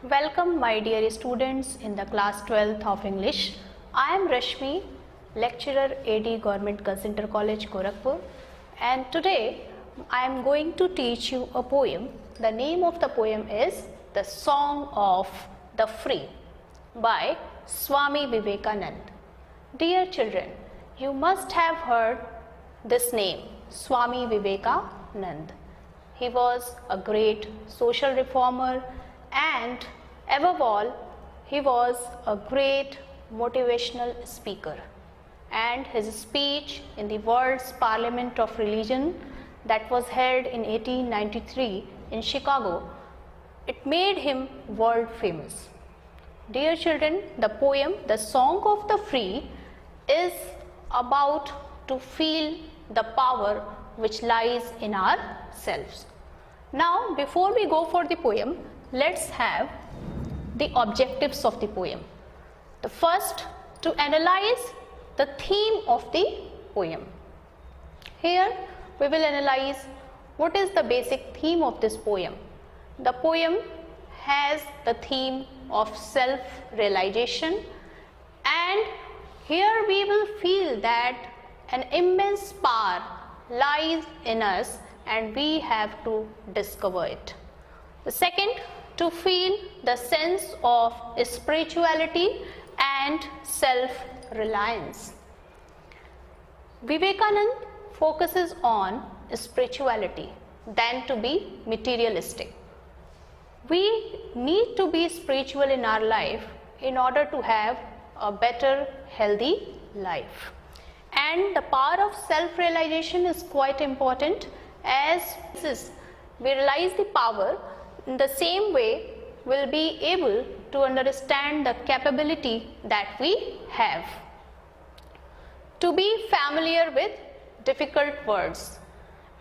Welcome my dear students in the class 12th of English. I am Rashmi, lecturer AD Government Girls Inter College Gorakhpur, and today I am going to teach you a poem. The name of the poem is The Song of the Free by Swami Vivekanand. Dear children, you must have heard this name, Swami Vivekanand. He was a great social reformer and above all, he was a great motivational speaker. And his speech in the World's Parliament of Religion that was held in 1893 in Chicago, it made him world famous. Dear children, the poem The Song of the Free is about to feel the power which lies in ourselves. Now, before we go for the poem, let's have the objectives of the poem. The first, to analyze the theme of the poem. Here we will analyze what is the basic theme of this poem. The poem has the theme of self-realization, and here we will feel that an immense power lies in us and we have to discover it. The second, to feel the sense of spirituality and self-reliance. Vivekanand focuses on spirituality than to be materialistic. We need to be spiritual in our life in order to have a better, healthy life. And the power of self-realization is quite important, as we realize the power, in the same way we'll be able to understand the capability that we have. To be familiar with difficult words.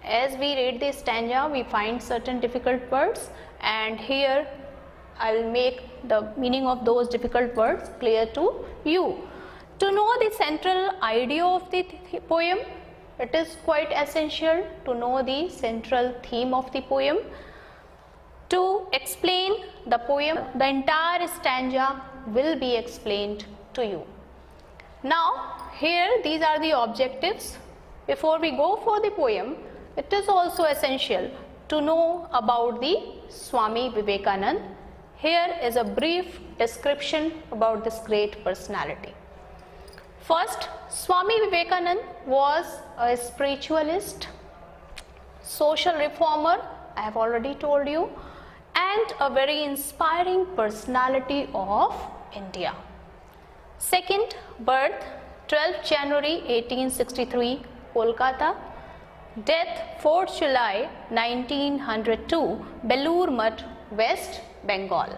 As we read this stanza, we find certain difficult words, and here I will make the meaning of those difficult words clear to you. To know the central idea of the poem, it is quite essential to know the central theme of the poem. To explain the poem, the entire stanza will be explained to you. Now, here these are the objectives. Before we go for the poem, it is also essential to know about the Swami Vivekanand. Here is a brief description about this great personality. First, Swami Vivekanand was a spiritualist, social reformer, I have already told you, and a very inspiring personality of India. Second, birth 12th January 1863, Kolkata. Death 4th July 1902, Belur Math, West Bengal.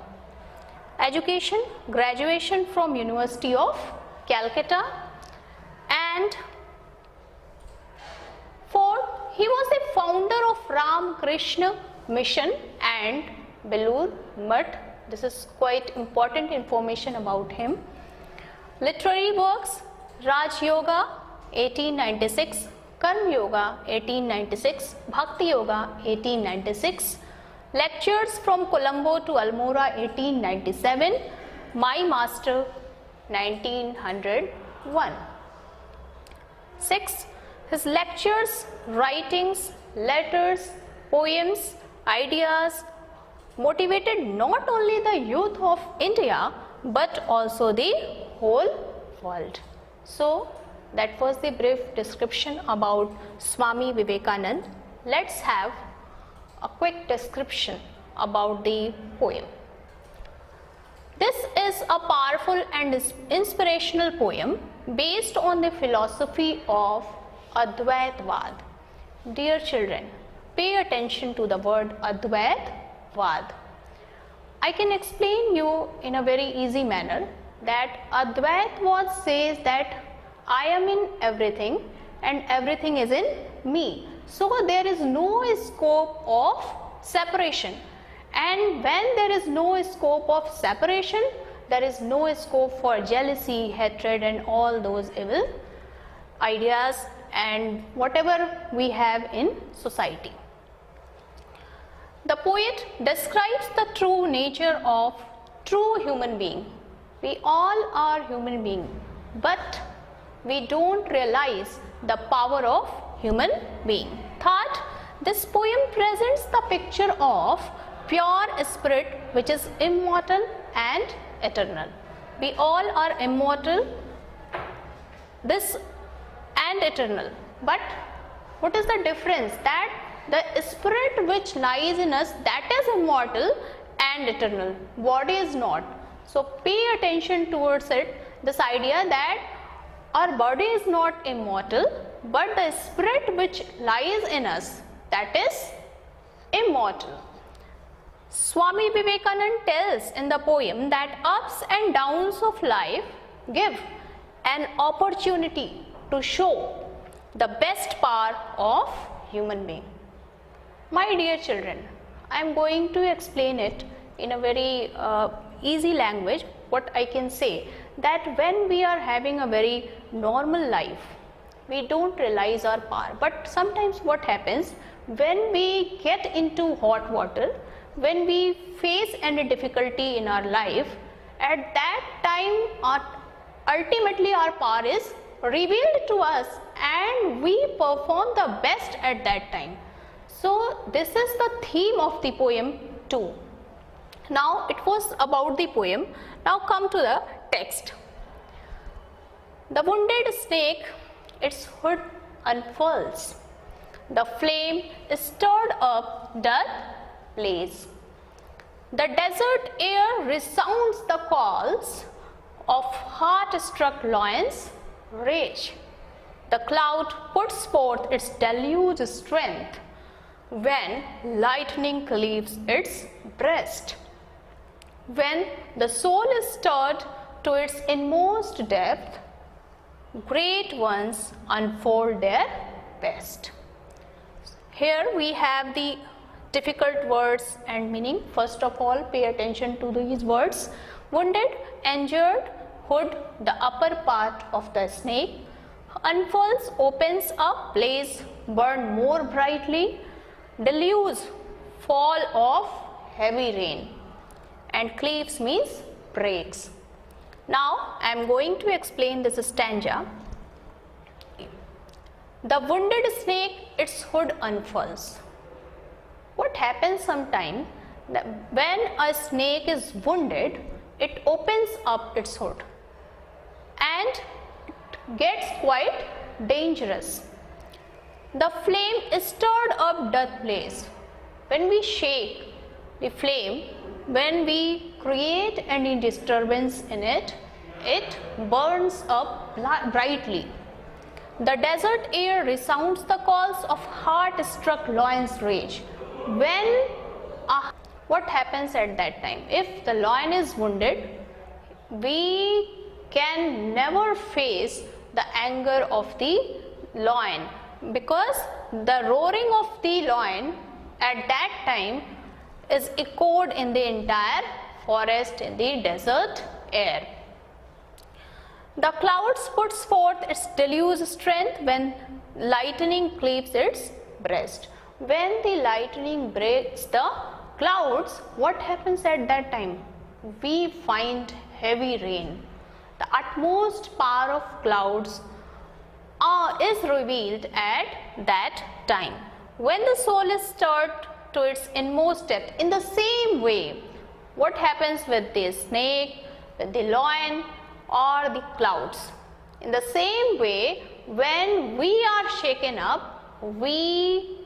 Education, graduation from University of Calcutta. And fourth, he was the founder of Ram Krishna Mission and Belur Math. This is quite important information about him. Literary works, Raj Yoga 1896, Karma Yoga 1896, Bhakti Yoga 1896, Lectures from Colombo to Almora 1897, My Master 1901. 6. His lectures, writings, letters, poems, ideas motivated not only the youth of India but also the whole world. So, that was the brief description about Swami Vivekanand. Let's have a quick description about the poem. This is a powerful and inspirational poem based on the philosophy of Advaitavad. Dear children, pay attention to the word Advaitavad. I can explain you in a very easy manner that Advaitavad says that I am in everything and everything is in me. So there is no scope of separation, and when there is no scope of separation, there is no scope for jealousy, hatred and all those evil ideas and whatever we have in society. The poet describes the true nature of true human being. We all are human being, but we don't realize the power of human being. Third, this poem presents the picture of pure spirit which is immortal and eternal. We all are immortal, this and eternal. But what is the difference? That the spirit which lies in us, that is immortal and eternal. Body is not. So pay attention towards it, this idea that our body is not immortal, but the spirit which lies in us, that is immortal. Swami Vivekananda tells in the poem that ups and downs of life give an opportunity to show the best power of human being. My dear children, I am going to explain it in a very easy language. What I can say, that when we are having a very normal life, we don't realize our power. But sometimes what happens, when we get into hot water, when we face any difficulty in our life, at that time ultimately our power is revealed to us and we perform the best at that time. So this is the theme of the poem too. Now it was about the poem. Now come to the text. The wounded snake, its hood unfurls. The flame stirred up doth blaze. The desert air resounds the calls of heart-struck lions' rage. The cloud puts forth its deluge strength when lightning cleaves its breast. When the soul is stirred to its inmost depth, great ones unfold their best. Here we have the difficult words and meaning. First of all, pay attention to these words. Wounded, injured, hood, the upper part of the snake. Unfurls, opens up, blaze, burn more brightly. Deluge, fall of heavy rain. And cleaves means breaks. Now I am going to explain this stanza. The wounded snake, its hood unfurls. What happens sometimes, that when a snake is wounded, it opens up its hood and it gets quite dangerous. The flame is stirred up doth blaze. When we shake the flame, when we create any disturbance in it, it burns up brightly. The desert air resounds the calls of heart-struck lion's rage. What happens at that time? If the lion is wounded, we can never face the anger of the lion, because the roaring of the lion at that time is echoed in the entire forest, in the desert air. The clouds puts forth its deluge strength when lightning cleaves its breast. When the lightning breaks the clouds, what happens at that time? We find heavy rain. The utmost power of clouds is revealed at that time. When the soul is stirred to its inmost depth, in the same way, what happens with the snake, with the lion or the clouds? In the same way, when we are shaken up, we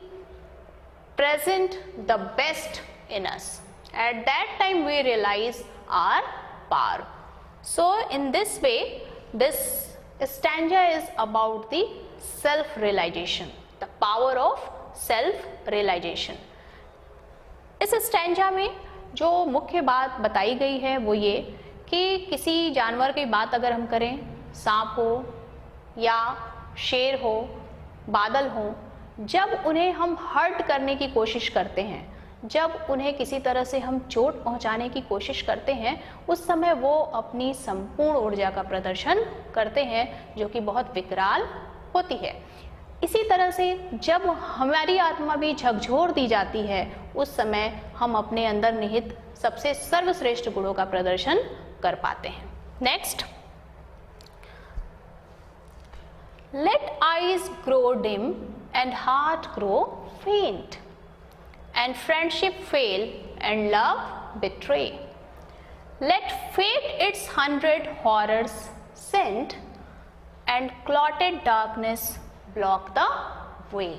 present the best in us. At that time we realize our power. So in this way, this stanza is about the self-realization, the power of self-realization. इस stanza में जो मुख्य बात बताई गई है वो ये कि किसी जानवर की बात अगर हम करें, सांप हो या शेर हो, बादल हो, जब उन्हें हम हर्ट करने की कोशिश करते हैं, जब उन्हें किसी तरह से हम चोट पहुंचाने की कोशिश करते हैं, उस समय वो अपनी संपूर्ण ऊर्जा का प्रदर्शन करते हैं जो कि बहुत विकराल होती है। इसी तरह से जब हमारी आत्मा भी झकझोर दी जाती है, उस समय हम अपने अंदर निहित सबसे सर्वश्रेष्ठ गुणों का प्रदर्शन कर पाते हैं। Next, let eyes grow dim and heart grow faint, and friendship fail and love betray. Let fate its 100 horrors send, and clotted darkness block the way.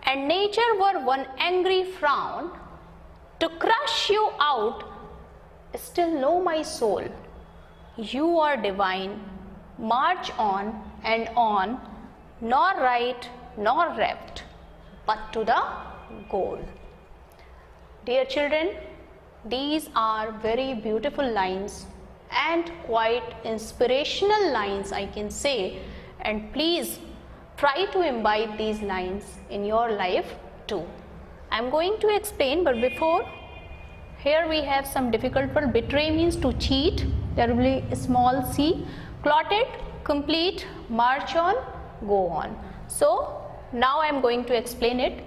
And nature were one angry frown to crush you out, still know my soul, you are divine, march on and on, nor right nor left, but to the goal. Dear children, these are very beautiful lines and quite inspirational lines, I can say, and please try to imbibe these lines in your life too. I am going to explain, but before, here we have some difficult word. Betray means to cheat, there will be a small c. Clotted, complete, march on, go on. So now I am going to explain it.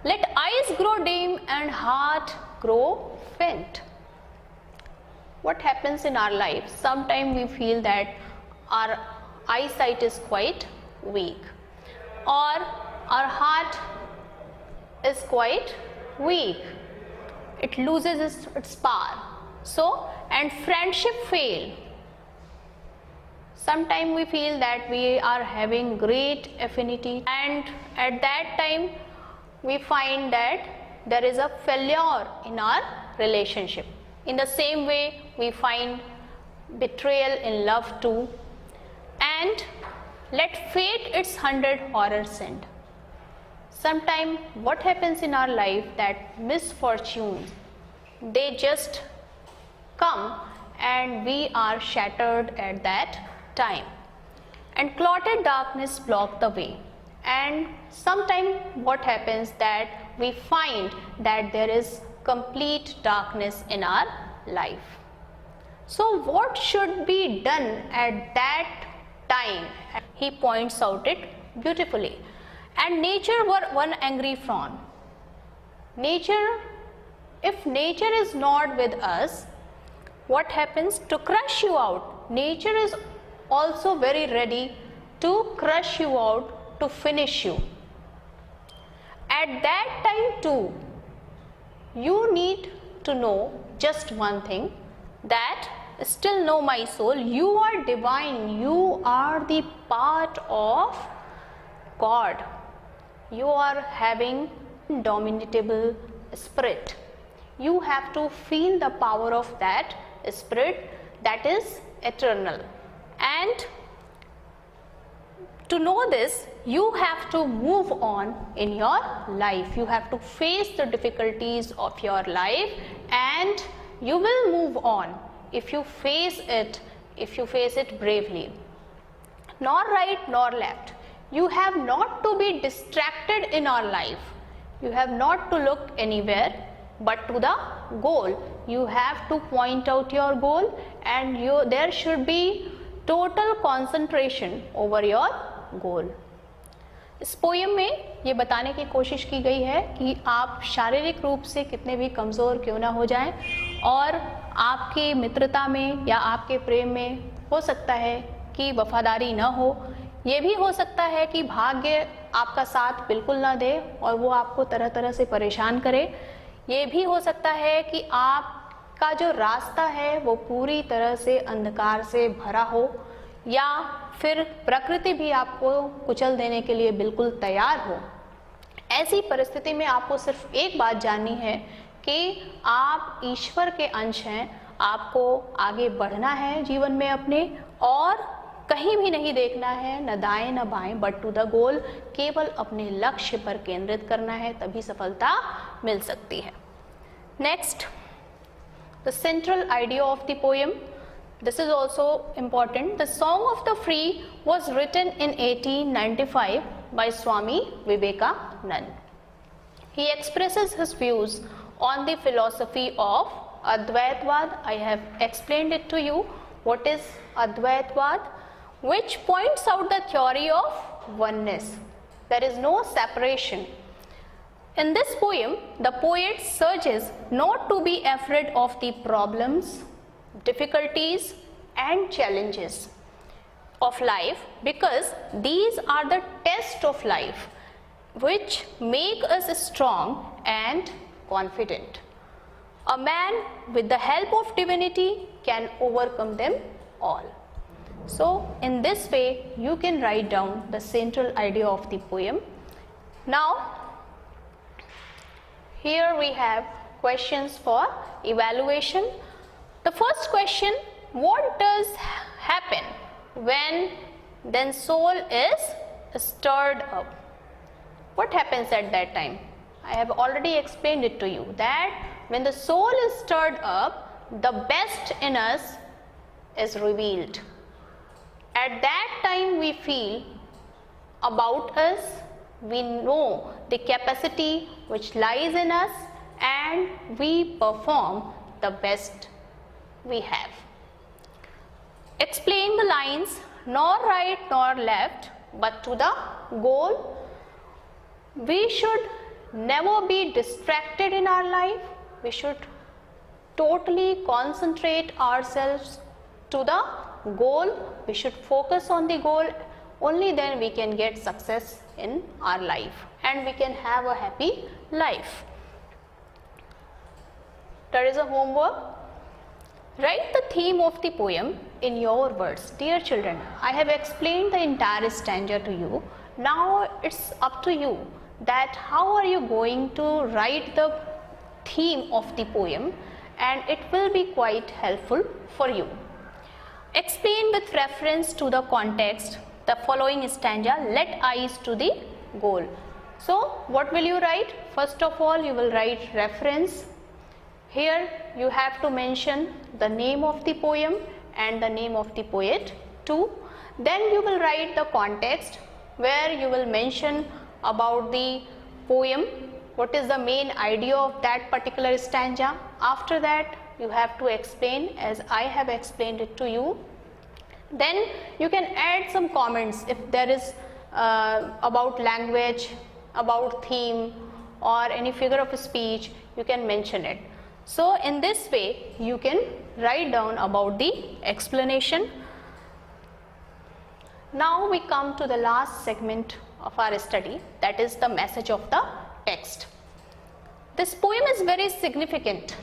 Let eyes grow dim and heart grow faint. What happens in our life? Sometimes we feel that our eyesight is quite weak, or our heart is quite weak. It loses its power. So, and friendship fail. Sometimes we feel that we are having great affinity, and at that time we find that there is a failure in our relationship. In the same way, we find betrayal in love too. And let fate its 100 horrors send. Sometimes what happens in our life, that misfortunes, they just come and we are shattered at that time, and clotted darkness block the way. And sometimes what happens, that we find that there is complete darkness in our life. So what should be done at that time? He points out it beautifully. And nature were one angry frown. Nature, if nature is not with us, what happens? To crush you out. Nature is also very ready to crush you out, to finish you. At that time too, you need to know just one thing, that still know my soul, you are divine, you are the part of God, you are having indomitable spirit. You have to feel the power of that spirit that is eternal. And to know this, you have to move on in your life. You have to face the difficulties of your life, and you will move on if you face it bravely. Nor right nor left. You have not to be distracted in our life. You have not to look anywhere but to the goal. You have to point out your goal, and there should be total concentration over your goal. इस poem में ये बताने की कोशिश की गई है कि आप शारीरिक रूप से कितने भी कमज़ोर क्यों ना हो जाएं, और आपकी मित्रता में या आपके प्रेम में हो सकता है कि वफादारी ना हो, ये भी हो सकता है कि भाग्य आपका साथ बिल्कुल ना दे और वो आपको तरह तरह से परेशान करे, ये भी हो सकता है कि आपका जो रास्ता है वो पूरी तरह से अंधकार से भरा हो, या फिर प्रकृति भी आपको कुचल देने के लिए बिल्कुल तैयार हो। ऐसी परिस्थिति में आपको सिर्फ एक बात जाननी है कि आप ईश्वर के अंश हैं, आपको आगे बढ़ना है जीवन में अपने, और कहीं भी नहीं देखना है, न दाएं न बाएं, बट टू द गोल, केवल अपने लक्ष्य पर केंद्रित करना है, तभी सफलता मिल सकती है। Next, the central idea of the poem. This is also important. The Song of the Free was written in 1895 by Swami Vivekanand. He expresses his views on the philosophy of Advaitwad. I have explained it to you. What is Advaitwad? Which points out the theory of oneness. There is no separation. In this poem, the poet surges not to be afraid of the problems, difficulties and challenges of life, because these are the tests of life which make us strong and confident. A man with the help of divinity can overcome them all. So in this way you can write down the central idea of the poem. Now here we have questions for evaluation. The first question, what does happen when then soul is stirred up? What happens at that time? I have already explained it to you that when the soul is stirred up, the best in us is revealed. At that time we feel about us, we know the capacity which lies in us, and we perform the best we have. Explain the lines, nor right nor left, but to the goal. We should never be distracted in our life. We should totally concentrate ourselves to the goal. We should focus on the goal. Only then we can get success in our life and we can have a happy life. There is a homework. Write the theme of the poem in your words. Dear children, I have explained the entire stanza to you. Now it's up to you that how are you going to write the theme of the poem, and it will be quite helpful for you. Explain with reference to the context the following stanza, let eyes to the goal. So what will you write? First of all you will write reference. Here you have to mention the name of the poem and the name of the poet too. Then you will write the context where you will mention about the poem, what is the main idea of that particular stanza. After that you have to explain as I have explained it to you. Then you can add some comments if there is about language, about theme or any figure of speech, you can mention it. So in this way you can write down about the explanation. Now we come to the last segment of our study, that is the message of the text. This poem is very significant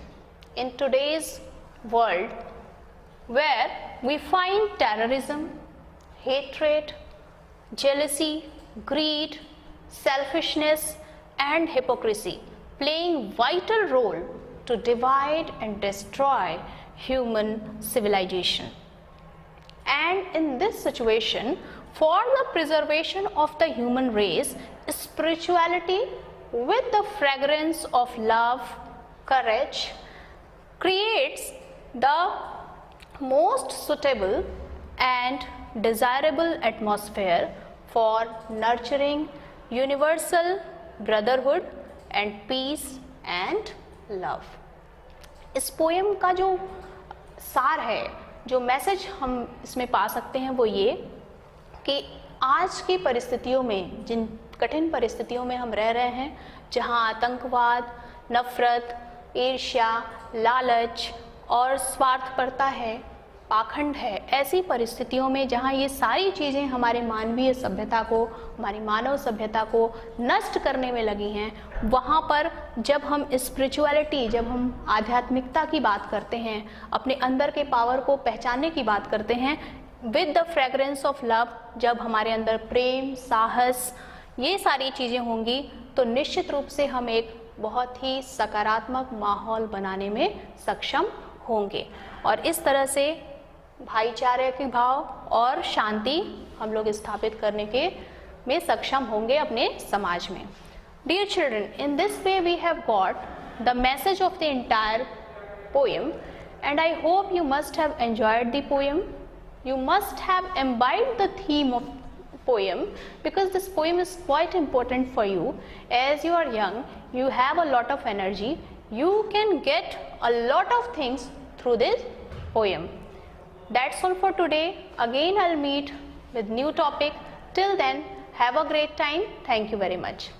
in today's world where we find terrorism, hatred, jealousy, greed, selfishness and hypocrisy playing vital role to divide and destroy human civilization. And in this situation, for the preservation of the human race, spirituality with the fragrance of love, courage, creates the most suitable and desirable atmosphere for nurturing universal brotherhood and peace and love. इस poem का जो सार है, जो message हम इसमें पा सकते हैं वो ये कि आज की परिस्थितियों में, जिन कठिन परिस्थितियों में हम रह रहे हैं, जहां आतंकवाद, नफरत, ईर्ष्या, लालच और स्वार्थपरता है, पाखंड है, ऐसी परिस्थितियों में जहां ये सारी चीज़ें हमारे मानवीय सभ्यता को, हमारी मानव सभ्यता को नष्ट करने में लगी हैं, वहाँ पर जब हम स्पिरिचुअलिटी, जब हम आध्यात्मिकता की बात करते हैं, अपने अंदर के पावर को पहचानने की बात करते हैं, with the fragrance of love, जब हमारे अंदर प्रेम, साहस, ये सारी चीज़ें होंगी तो निश्चित रूप से हम एक बहुत ही सकारात्मक माहौल बनाने में सक्षम होंगे और इस तरह से भाईचारे के भाव और शांति हम लोग स्थापित करने के में सक्षम होंगे अपने समाज में. Dear children, in this way we have got the message of the entire poem and I hope you must have enjoyed the poem. You must have imbibed the theme of poem because this poem is quite important for you. As you are young, you have a lot of energy. You can get a lot of things through this poem. That's all for today. Again I'll meet with new topic. Till then, have a great time. Thank you very much.